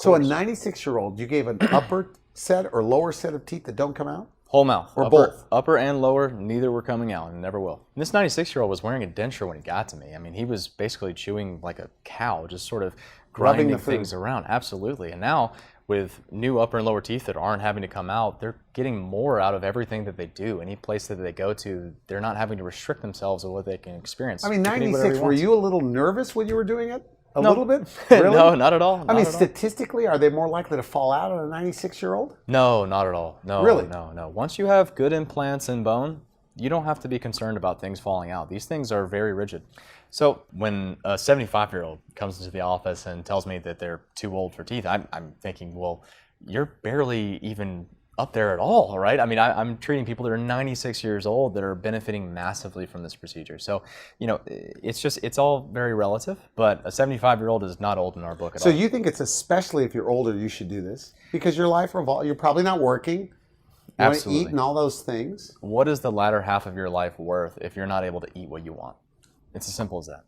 So a 96-year-old, you gave an upper set or lower set of teeth that don't come out? Whole mouth. Or both? Upper and lower, neither were coming out and never will. And this 96-year-old was wearing a denture when he got to me. I mean, he was basically chewing like a cow, just sort of grinding things around. Absolutely. And now, with new upper and lower teeth that aren't having to come out, they're getting more out of everything that they do. Any place that they go to, they're not having to restrict themselves of what they can experience. I mean, 96, were you a little nervous when you were doing it? A No. little bit? Really? No, not at all. I mean, statistically, are they more likely to fall out on a 96-year-old? No, not at all. No, Really? No. Once you have good implants in bone, you don't have to be concerned about things falling out. These things are very rigid. So when a 75-year-old comes into the office and tells me that they're too old for teeth, I'm thinking, well, you're barely even up there at all, right? I mean, I'm treating people that are 96 years old that are benefiting massively from this procedure. So, you know, it's all very relative, but a 75-year-old is not old in our book at all. So you think it's especially if you're older, you should do this? Because your life revolves, you're probably not working, you want to eat and all those things. What is the latter half of your life worth if you're not able to eat what you want? It's as simple as that.